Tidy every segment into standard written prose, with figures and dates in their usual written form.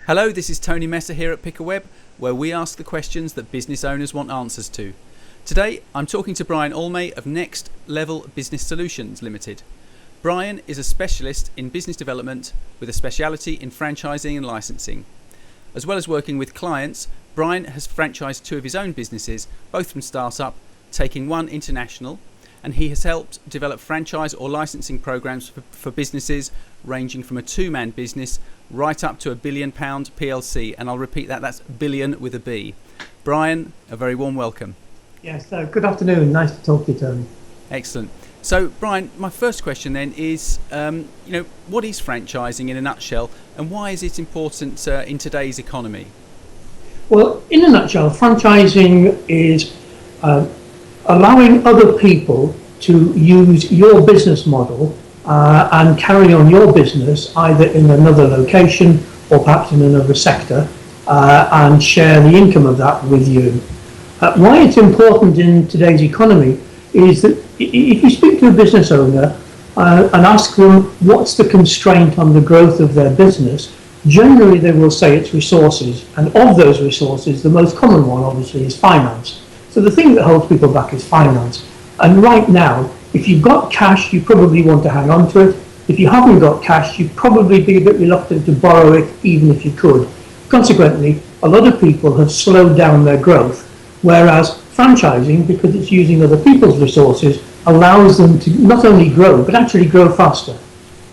Hello, this is Tony Messer here at Pickaweb, where we ask the questions that business owners want answers to. Today, I'm talking to Brian Allmey of Next Level Business Solutions Limited. Brian is a specialist in business development with a speciality in franchising and licensing. As well as working with clients, Brian has franchised 2 of his own businesses, both from startup, taking one international, and he has helped develop franchise or licensing programs for businesses ranging from a 2-man business right up to £1 billion PLC. And I'll repeat that's billion with a B. Brian, a very warm welcome. Yes, good afternoon. Nice to talk to you, Tony. Excellent. So, Brian, my first question then is, what is franchising in a nutshell, and why is it important in today's economy? Well, in a nutshell, franchising is allowing other people to use your business model and carry on your business either in another location or perhaps in another sector and share the income of that with you. Why it's important in today's economy is that if you speak to a business owner and ask them what's the constraint on the growth of their business, generally they will say it's resources, and of those resources the most common one obviously is finance. So the thing that holds people back is finance. And right now, if you've got cash, you probably want to hang on to it. If you haven't got cash, you'd probably be a bit reluctant to borrow it, even if you could. Consequently, a lot of people have slowed down their growth, whereas franchising, because it's using other people's resources, allows them to not only grow, but actually grow faster.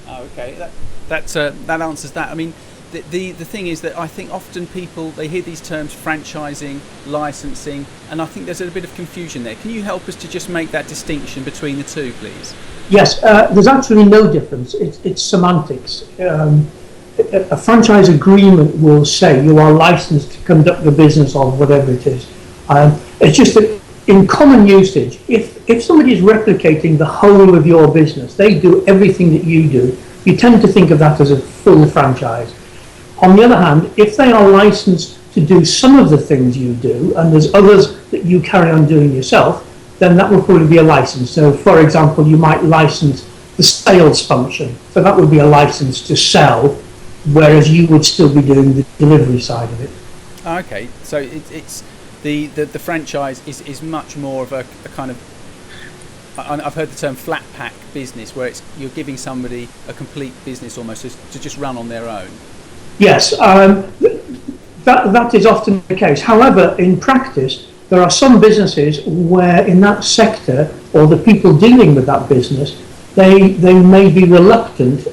Oh, okay. That answers that. I mean, the thing is that I think often people, they hear these terms franchising, licensing, and I think there's a bit of confusion there. Can you help us to just make that distinction between the two, please? Yes, there's actually no difference. It's semantics. A franchise agreement will say you are licensed to conduct the business of whatever it is. It's just that in common usage, if somebody is replicating the whole of your business, they do everything that you do, you tend to think of that as a full franchise. On the other hand, if they are licensed to do some of the things you do, and there's others that you carry on doing yourself, then that will probably be a license. So, for example, you might license the sales function. So that would be a license to sell, whereas you would still be doing the delivery side of it. Okay, so it's the franchise is much more of a kind of, I've heard the term flat pack business, where you're giving somebody a complete business almost to just run on their own. Yes, that is often the case. However, in practice, there are some businesses where in that sector, or the people dealing with that business, they may be reluctant.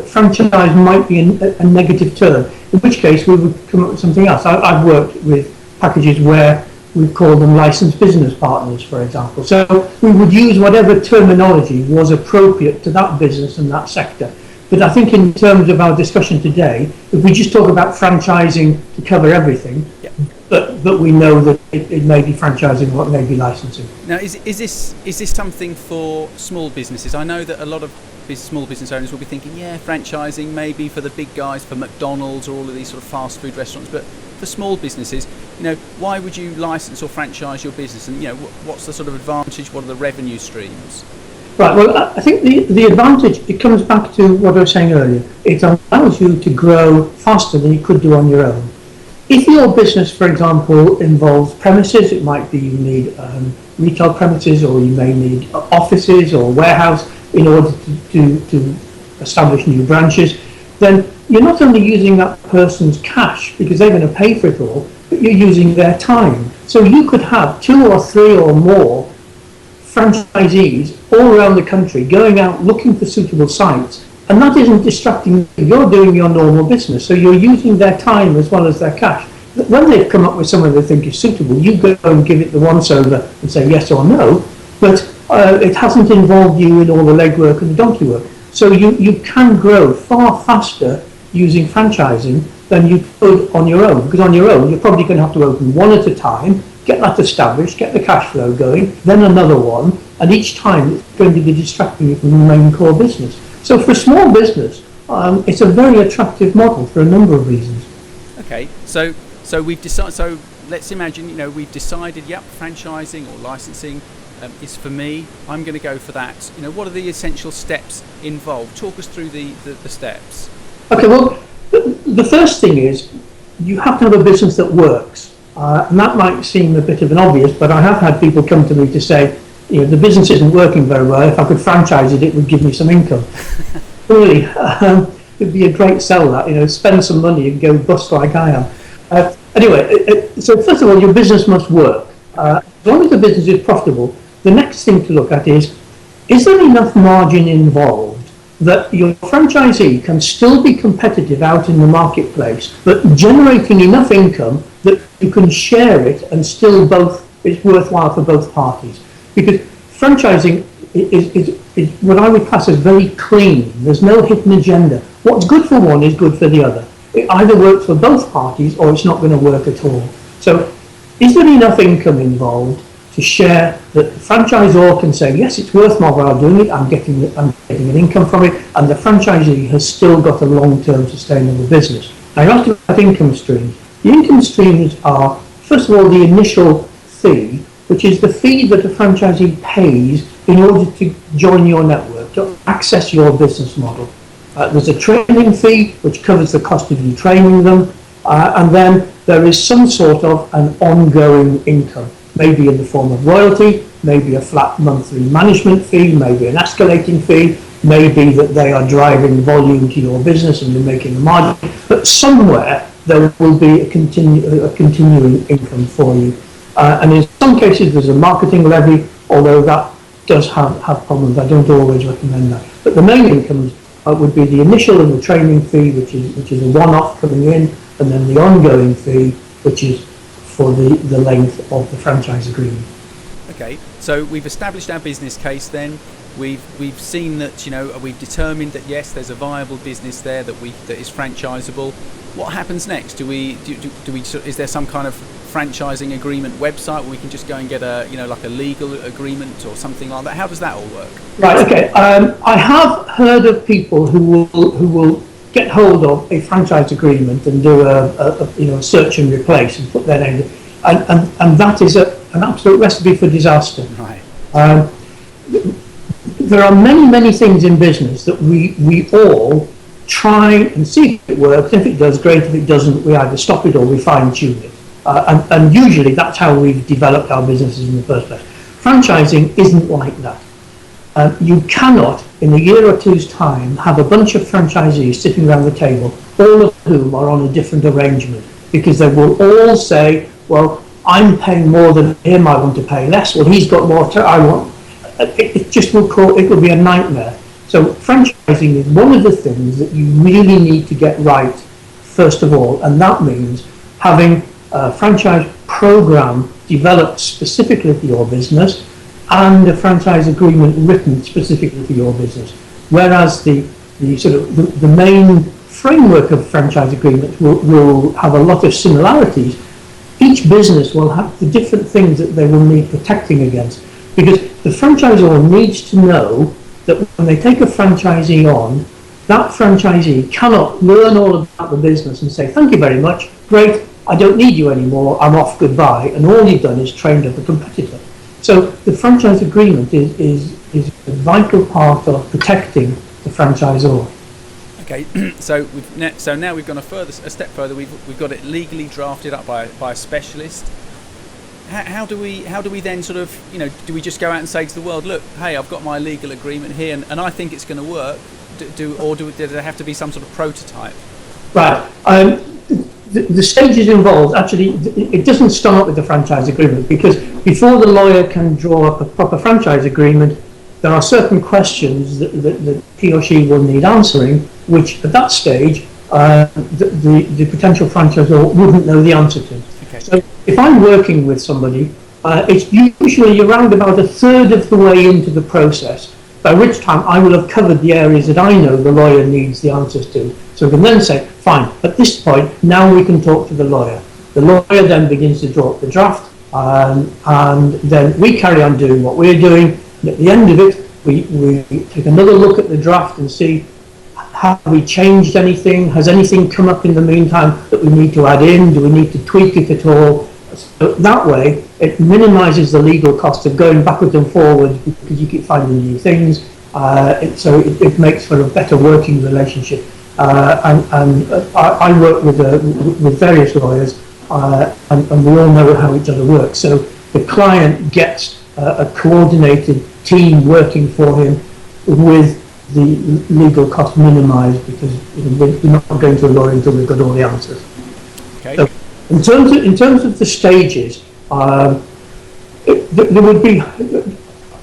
Franchise might be a negative term, in which case we would come up with something else. I've worked with packages where we call them licensed business partners, for example. So we would use whatever terminology was appropriate to that business and that sector. But I think in terms of our discussion today, if we just talk about franchising to cover everything, yeah. but we know that it may be franchising or it may be licensing. Now, is this something for small businesses? I know that a lot of small business owners will be thinking, yeah, franchising may be for the big guys, for McDonald's or all of these sort of fast food restaurants, but for small businesses, why would you license or franchise your business? And what's the sort of advantage? What are the revenue streams? Right, well, I think the advantage, it comes back to what I was saying earlier. It allows you to grow faster than you could do on your own. If your business, for example, involves premises, it might be you need retail premises, or you may need offices or warehouse in order to establish new branches, then you're not only using that person's cash because they're going to pay for it all, but you're using their time. So you could have 2 or 3 or more franchisees all around the country going out looking for suitable sites, and that isn't distracting you. You're doing your normal business, so you're using their time as well as their cash. When they've come up with someone they think is suitable, you go and give it the once over and say yes or no, but it hasn't involved you in all the legwork and the donkey work. So you can grow far faster using franchising than you could on your own, because on your own you're probably going to have to open one at a time, get that established, get the cash flow going, then another one, and each time it's going to be distracting you from the main core business. So for a small business, it's a very attractive model for a number of reasons. Okay, so we've decided. So let's imagine, we've decided, yep, franchising or licensing is for me. I'm going to go for that. What are the essential steps involved? Talk us through the steps. Okay, well, the the first thing is you have to have a business that works. And that might seem a bit of an obvious, but I have had people come to me to say, the business isn't working very well. If I could franchise it, it would give me some income. Really, it'd be a great sell that, spend some money and go bust like I am. Anyway, so first of all, your business must work. As long as the business is profitable, the next thing to look at is there enough margin involved that your franchisee can still be competitive out in the marketplace, but generating enough income that you can share it and still it's worthwhile for both parties. Because franchising is what I would class as very clean. There's no hidden agenda. What's good for one is good for the other. It either works for both parties or it's not going to work at all. So is there enough income involved to share that the franchisor can say, yes, it's worth my while doing it, I'm getting an income from it, and the franchisee has still got a long-term sustainable business. Now you asked about income streams. The income streams are, first of all, the initial fee, which is the fee that a franchisee pays in order to join your network, to access your business model. There's a training fee, which covers the cost of you training them, and then there is some sort of an ongoing income, maybe in the form of royalty, maybe a flat monthly management fee, maybe an escalating fee, maybe that they are driving volume to your business and you're making a margin, but somewhere there will be a continuing income for you. And in some cases there's a marketing levy, although that does have problems. I don't always recommend that. But the main incomes would be the initial and the training fee, which is a one-off coming in, and then the ongoing fee, which is for the length of the franchise agreement. Okay, so we've established our business case then. We've seen that, we've determined that yes, there's a viable business there that is franchisable. What happens next? Do we is there some kind of franchising agreement website where we can just go and get like a legal agreement or something like that? How does that all work? Right. Okay. I have heard of people who will get hold of a franchise agreement and do a search and replace and put their name, and that is an absolute recipe for disaster. Right. There are many things in business that we all try and see if it works. If it does, great. If it doesn't, we either stop it or we fine tune it. And usually that's how we've developed our businesses in the first place. Franchising isn't like that. You cannot, in a year or two's time, have a bunch of franchisees sitting around the table, all of whom are on a different arrangement, because they will all say, well, I'm paying more than him, I want to pay less. Well, he's got more, I want. It just will be a nightmare. So franchising is one of the things that you really need to get right, first of all, and that means having a franchise program developed specifically for your business and a franchise agreement written specifically for your business. Whereas the main framework of franchise agreement will have a lot of similarities. Each business will have the different things that they will need protecting against, because the franchisor needs to know that when they take a franchisee on, that franchisee cannot learn all about the business and say, thank you very much, great, I don't need you anymore, I'm off, goodbye, and all you've done is trained up a competitor. So the franchise agreement is a vital part of protecting the franchisor. Okay, so now we've gone a step further. We've got it legally drafted up by a specialist. How do we then sort of, do we just go out and say to the world, look, hey, I've got my legal agreement here and I think it's going to work, does there have to be some sort of prototype? Right. The stages involved, actually, it doesn't start with the franchise agreement, because before the lawyer can draw up a proper franchise agreement, there are certain questions that he or she will need answering, which at that stage, the potential franchisor wouldn't know the answer to. Okay. So if I'm working with somebody, it's usually around about a third of the way into the process, by which time I will have covered the areas that I know the lawyer needs the answers to. So we can then say, fine, at this point, now we can talk to the lawyer. The lawyer then begins to draw up the draft, and then we carry on doing what we're doing. And at the end of it, we take another look at the draft and see, have we changed anything? Has anything come up in the meantime that we need to add in? Do we need to tweak it at all? So that way, it minimises the legal cost of going backwards and forwards, because you keep finding new things. So it makes for a better working relationship. I work with various lawyers, and we all know how each other works. So the client gets a coordinated team working for him with the legal cost minimised, because we're not going to a lawyer until we've got all the answers. Okay. So in terms of the stages, there would be.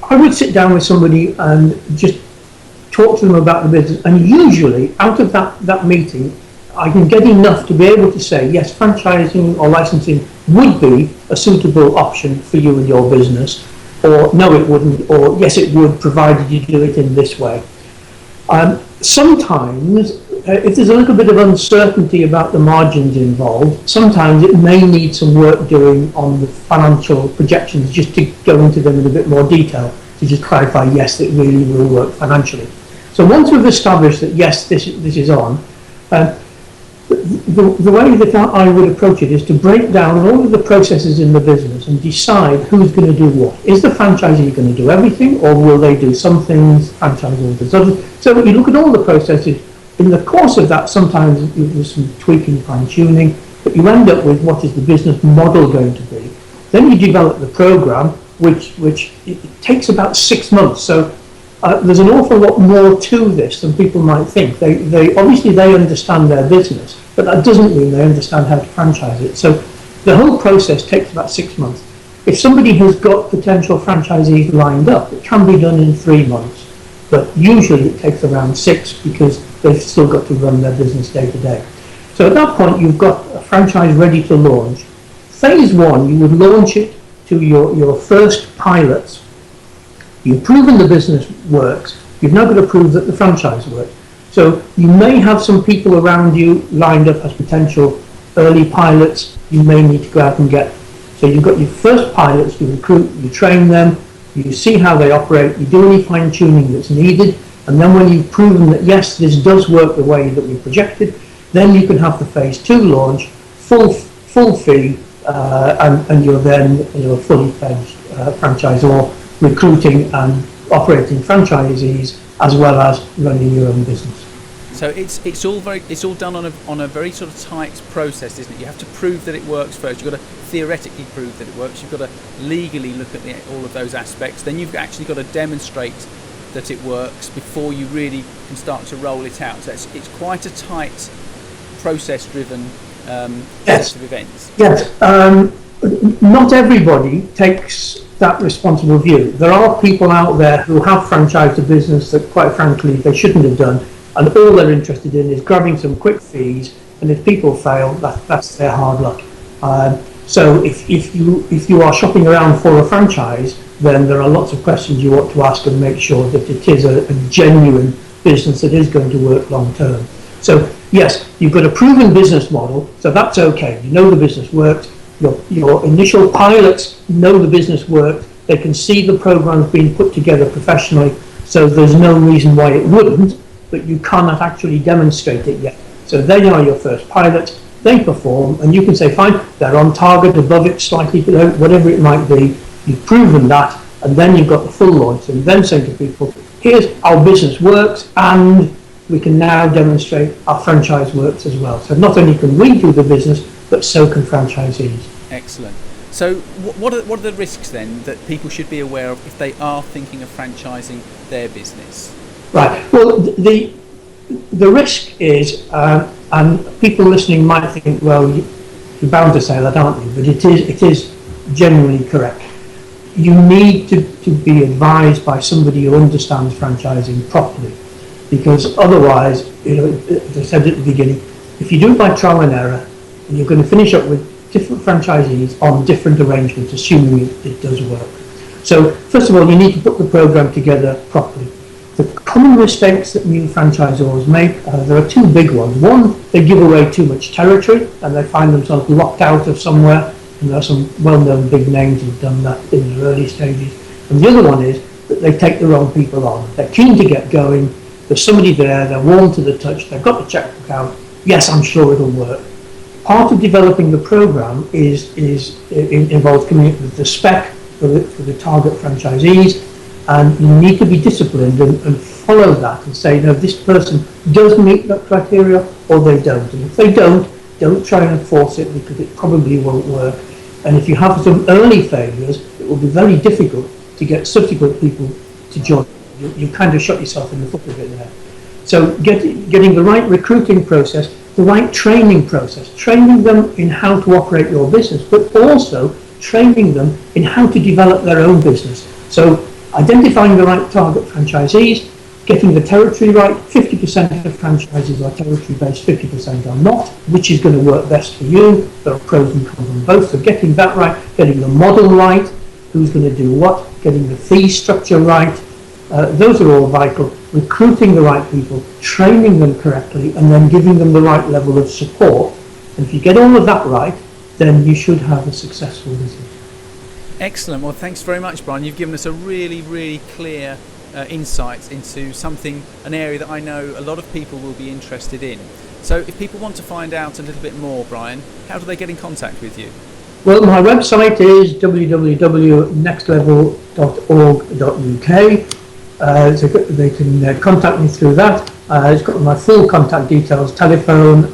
I would sit down with somebody and just talk to them about the business, and usually out of that meeting, I can get enough to be able to say, yes, franchising or licensing would be a suitable option for you and your business, or no, it wouldn't, or yes, it would, provided you do it in this way. Sometimes, if there's a little bit of uncertainty about the margins involved, sometimes it may need some work doing on the financial projections, just to go into them in a bit more detail, to just clarify, yes, it really will work financially. So once we've established that, yes, this is on, the way that I would approach it is to break down all of the processes in the business and decide who's going to do what. Is the franchisee going to do everything, or will they do some things, franchisor does others? So you look at all the processes. In the course of that, sometimes there's some tweaking, fine-tuning, but you end up with what is the business model going to be. Then you develop the program, which it takes about 6 months. So there's an awful lot more to this than people might think. They obviously understand their business, but that doesn't mean they understand how to franchise it. So the whole process takes about 6 months. If somebody has got potential franchisees lined up, it can be done in 3 months, but usually it takes around 6, because they've still got to run their business day to day. So at that point, you've got a franchise ready to launch. Phase 1, you would launch it to your first pilots. You've proven the business works. You've now got to prove that the franchise works. So you may have some people around you lined up as potential early pilots you may need to go out and get. So you've got your first pilots, you recruit, you train them, you see how they operate, you do any fine tuning that's needed, and then when you've proven that yes, this does work the way that we projected, then you can have the phase 2 launch, full fee, and you're then a fully fledged franchisor, recruiting and operating franchisees as well as running your own business. So it's all done on a very sort of tight process, isn't it? You have to prove that it works first. You've got to theoretically prove that it works. You've got to legally look at all of those aspects. Then you've actually got to demonstrate that it works before you really can start to roll it out. So it's quite a tight, process-driven set of events. Yes. Not everybody takes that responsible view. There are people out there who have franchised a business that, quite frankly, they shouldn't have done, and all they're interested in is grabbing some quick fees, and if people fail, that's their hard luck. So if you are shopping around for a franchise, then there are lots of questions you ought to ask and make sure that it is a genuine business that is going to work long term. So yes, you've got a proven business model, so that's okay. You know the business works. Your initial pilots know the business works. They can see the programs being put together professionally, so there's no reason why it wouldn't, but you cannot actually demonstrate it yet. So they are your first pilots, they perform, and you can say, fine, they're on target, above it, slightly below, whatever it might be. You've proven that, and then you've got the full launch, and then say to people, here's our business works, and we can now demonstrate our franchise works as well. So not only can we do the business, but so can franchisees. Excellent. So what are the risks then that people should be aware of if they are thinking of franchising their business? Right. Well, the risk is, and people listening might think, well, you're bound to say that, aren't you? But it is genuinely correct. You need to be advised by somebody who understands franchising properly, because otherwise, as I said at the beginning, if you do it by trial and error, and you're going to finish up with different franchisees on different arrangements, assuming it does work. So first of all, you need to put the program together properly. The common mistakes that new franchisors make, there are two big ones. One, they give away too much territory and they find themselves locked out of somewhere, and there are some well-known big names who've done that in the early stages. And the other one is that they take the wrong people on. They're keen to get going, there's somebody there, they're warm to the touch, they've got the checkbook out, yes, I'm sure it'll work. Part of developing the program involves coming up with the spec for the target franchisees, and you need to be disciplined and follow that and say, no, this person does meet that criteria or they don't. And if they don't try and force it, because it probably won't work. And if you have some early failures, it will be very difficult to get subsequent people to join. You kind of shot yourself in the foot a bit there. So getting the right recruiting process, the right training process, training them in how to operate your business, but also training them in how to develop their own business. So identifying the right target franchisees, getting the territory right. 50% of franchises are territory based, 50% are not. Which is going to work best for you? There are pros and cons on both. So getting that right, getting the model right, who's going to do what, getting the fee structure right. Those are all vital. Recruiting the right people, training them correctly, and then giving them the right level of support. And if you get all of that right, then you should have a successful business. Excellent. Well, thanks very much, Brian. You've given us a really, really clear insight into an area that I know a lot of people will be interested in. So if people want to find out a little bit more, Brian, how do they get in contact with you? Well, my website is www.nextlevel.org.uk. So they can contact me through that. It's got my full contact details, telephone.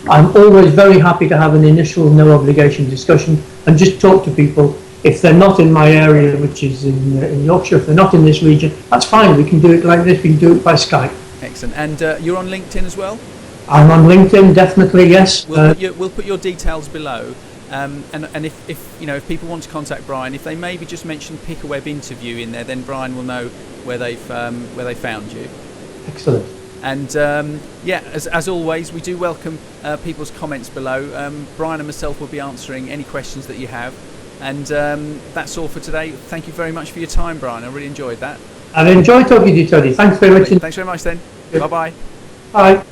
I'm always very happy to have an initial no obligation discussion and just talk to people. If they're not in my area, which is in Yorkshire, if they're not in this region, that's fine. We can do it like this. We can do it by Skype. Excellent. And you're on LinkedIn as well? I'm on LinkedIn, definitely, yes. We'll put your details below. And if people want to contact Brian, if they maybe just mention Pickaweb interview in there, then Brian will know where they found you. Excellent. And as always, we do welcome people's comments below. Brian and myself will be answering any questions that you have. And that's all for today. Thank you very much for your time, Brian. I really enjoyed that. I've enjoyed talking to you, Tony. Thanks very much. Thanks very much then. Bye-bye. Bye.